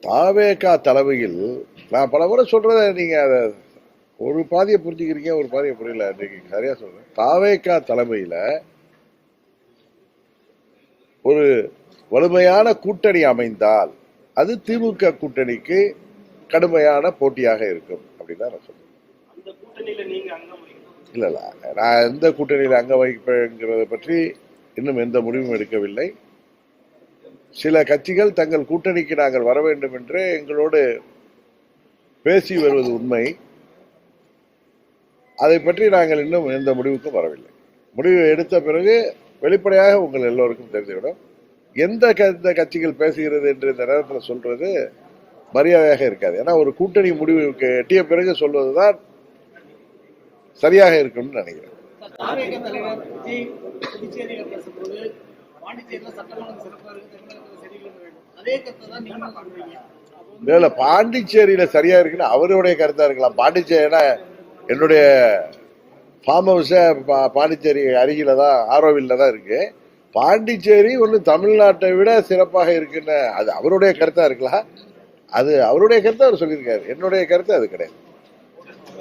தாவேகா தலைமையில் நான் பல முறை சொல்றத நீங்க அதை ஒரு பாதியை புரிஞ்சுக்கிறீங்க, ஒரு பாதியை புரியல. இன்னைக்கு சரியா சொல்றேன். தாவேகா தலைமையில ஒரு வலிமையான கூட்டணி அமைந்தால் அது திமுக கூட்டணிக்கு கடுமையான போட்டியாக இருக்கும் அப்படின்னு தான் நான் சொல்றேன். இல்ல இல்ல, நான் எந்த கூட்டணியில் அங்க வகிப்பேங்கிறத பற்றி இன்னும் எந்த முடிவும் எடுக்கவில்லை. சில கட்சிகள் தங்கள் கூட்டணிக்கு நாங்கள் வர வேண்டும் என்று எங்களோடு பேசி வருவது உண்மை. அதை பற்றி நாங்கள் இன்னும் எந்த முடிவுக்கும் வரவில்லை. முடிவு எடுத்த பிறகு வெளிப்படையாக உங்கள் எல்லோருக்கும் தெரிந்துவிடும். எந்த கட்சிகள் பேசுகிறது என்று இந்த நேரத்தில் சொல்றது மரியாதையாக இருக்காது. ஏன்னா ஒரு கூட்டணி முடிவுக்கு எட்டிய பிறகு சொல்வதுதான் சரியாக இருக்கும்னு நினைக்கிறேன். இல்ல, பாண்டிச்சேரியில சரியா இருக்குன்னு அவருடைய கருத்தா இருக்கலாம். பாண்டிச்சேரினா என்னுடைய ஃபார்ம் ஹவுஸ் பாண்டிச்சேரி அருகில தான், ஆரோவில்ல தான் இருக்கு. பாண்டிச்சேரி ஒன்று தமிழ்நாட்டை விட சிறப்பாக இருக்குன்னு அது அவருடைய கருத்தா இருக்கலாம். அது அவருடைய கருத்தை அவர் சொல்லியிருக்காரு. என்னுடைய கருத்து அது கிடையாது.